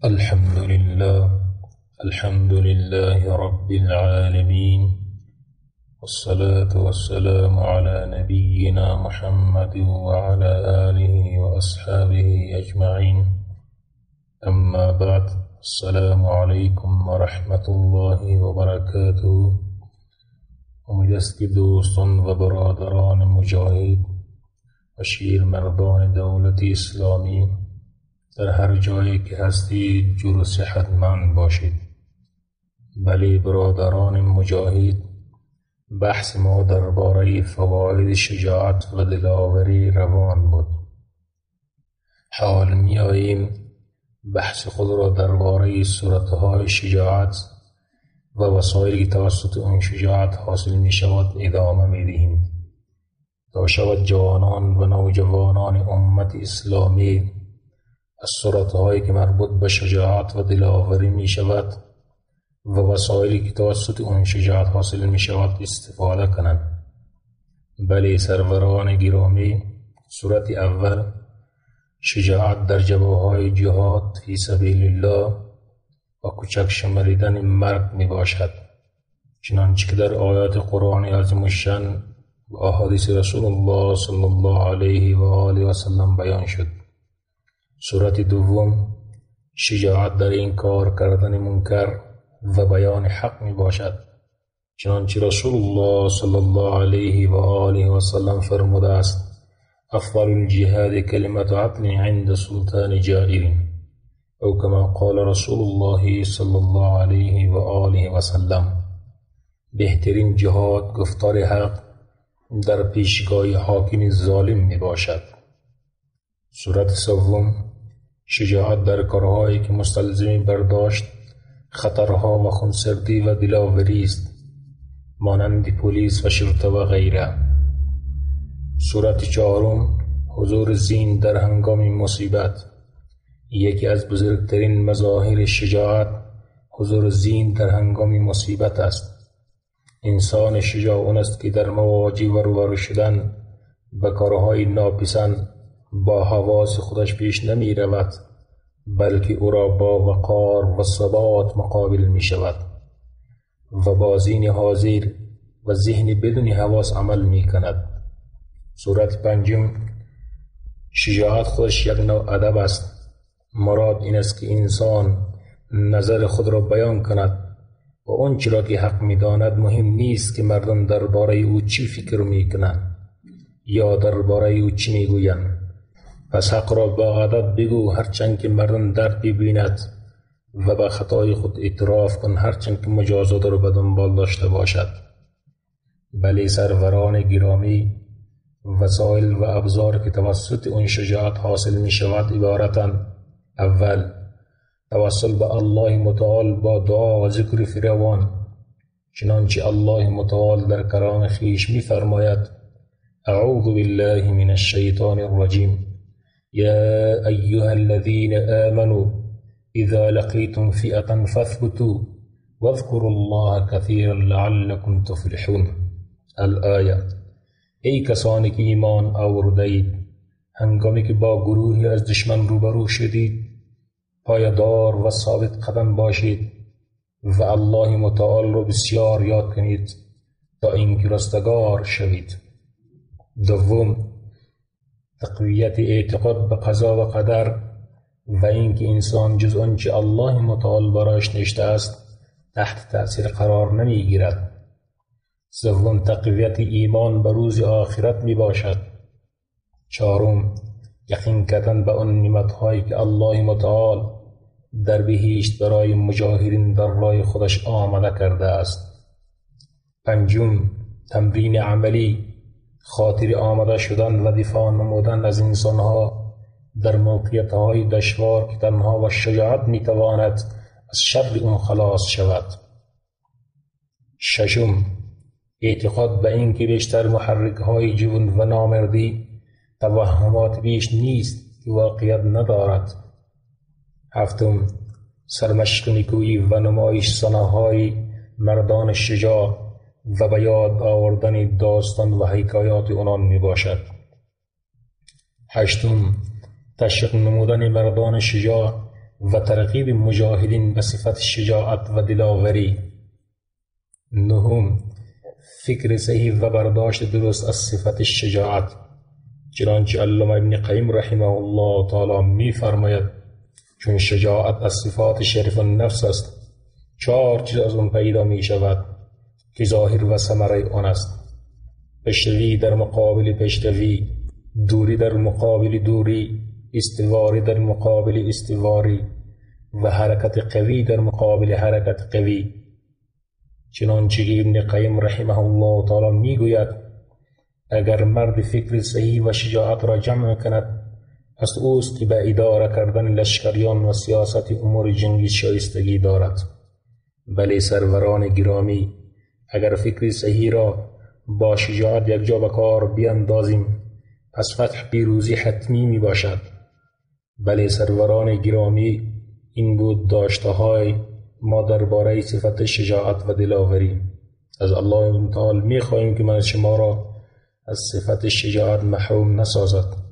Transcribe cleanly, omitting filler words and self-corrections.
الحمد لله رب العالمين، والصلاة والسلام على نبينا محمد وعلى آله وأصحابه أجمعين. أما بعد، السلام عليكم ورحمة الله وبركاته. امید است که دوستان و برادران مجاهد و شیرمردان دولت اسلامی در هر جایی که هستید جور و صحتمند باشید. بله برادران مجاهد، بحث ما درباره فواید شجاعت و دلاوری روان بود. حال می آییم بحث خود را درباره صورتهای شجاعت و وسایلی که توسط آن شجاعت حاصل می شود ادامه می دهیم تا شود جوانان و نوجوانان امت اسلامی از صورتهایی که مربوط به شجاعت و دلاوری می شود و وسایلی که توسط آن شجاعت حاصل می شود استفاده کنند. بله سروران گرامی، صورت اول شجاعت در جبهه‌های جهاد فی سبیل الله و کوچک شمریدن مرگ می باشد، چنانچه که در آیات قرآن عظیم الشأن و احادیث رسول الله صلی الله علیه و آله و سلم بیان شد. صورت دوم شجاعت در انکار کردن منکر و بیان حق می باشد، چنانچه رسول الله صلی الله علیه و آله و سلم فرموده است: افضل الجهاد کلمة عدل عند سلطان جائر، او کما قال رسول الله صلی الله علیه و آله و سلم. بهترین جهاد گفتار حق در پیشگاه حاکم ظالم می باشد. صورت سوم شجاعت در کارهایی که مستلزم برداشت خطرها و خونسردی و دلاوری است، مانند پلیس و شرطه و غیره. صورت چهارم حضور ذهن در هنگام مصیبت. یکی از بزرگترین مظاهر شجاعت حضور ذهن در هنگام مصیبت است. انسان شجاع آن است که در مواجه و روبرو شدن به کارهای ناپسند با حواس خودش پیش نمی رود، بلکه او را با وقار و ثبات مقابل می شود و با ذهن حاضر و ذهن بدون حواس عمل می کند. صورت پنجم شجاعت خودش یک نوع ادب است. مراد این است که انسان نظر خود را بیان کند و آنچه را که حق می داند مهم نیست که مردم درباره او چی فکر می کنند یا درباره او چی می گویند. پس حق را با ادب بگو هرچند که مردم درد ببیند و به خطای خود اعتراف کن هرچند که مجازات را به دنبال داشته باشد. بله سروران گرامی، وسایل و ابزار که توسط آن شجاعت حاصل می شود عبارتند: اول توسل به الله متعال با دعا و ذکر فراوان، چنانچه الله متعال در کلام خویش می فرماید: اعوذ بالله من الشیطان الرجیم، یا ایها الذین آمنوا اذا لقیتم فئة فاثبتوا واذكروا الله كثيرا لعلكم تفلحون. الآیه: ای کسانی که ایمان آوردید، هنگامی که با گروهی از دشمن روبرو شدید پایدار و ثابت قدم باشید و الله متعال را بسیار یاد کنید تا اینکه رستگار شوید. دوم تقویت اعتقاد به قضا و قدر و اینکه انسان جز آنچه الله متعال برایش نوشته است تحت تأثیر قرار نمی گیرد. سوم تقویت ایمان به روز آخرت می باشد. چهارم یقین کردن به آن نعمت‌هایی که الله متعال در بهشت برای مجاهدین در راه خودش آماده کرده است. پنجم تمرین عملی، خاطر آماده شدن و دفاع نمودن از انسانها در موقعیت‌های دشوار که تنها و شجاعت می‌تواند از شر اون خلاص شود. ششم اعتقاد به این که بیشتر محرک‌های جبن و نامردی توهمات بیش نیست که واقعیت ندارد. هفتم سرمشق نیکویی و نمایش سناهای مردان شجاع و به یاد آوردن داستان و حکایات آنان می باشد. هشتم تشویق نمودن مردان شجاع و ترغیب مجاهدین به صفت شجاعت و دلاوری. نهم، فکر صحیح و برداشت درست از صفت شجاعت. چنانچه علامه ابن قیم رحمه الله تعالی می فرماید چون شجاعت از صفات شریف النفس است، 4 چیز از اون پیدا می شود که ظاهر و ثمره آن است: پیشروی در مقابل پیشروی، دوری در مقابل دوری، استواری در مقابل استواری و حرکت قوی در مقابل حرکت قوی. چنانچه ابن قیم رحمه الله تعالی می گوید اگر مرد فکر صحیح و شجاعت را جمع کند، پس اوست که به اداره کردن لشکریان و سیاست امور جنگی شایستگی دارد. بله سروران گرامی، اگر فکر صحیح را با شجاعت یک جا به کار بیندازیم، پس فتح پیروزی حتمی می باشد. بله سروران گرامی، این بود داشته‌های ما درباره صفت شجاعت و دلاوری. از الله تعالی می خواهیم که من شما را از صفت شجاعت محروم نسازد.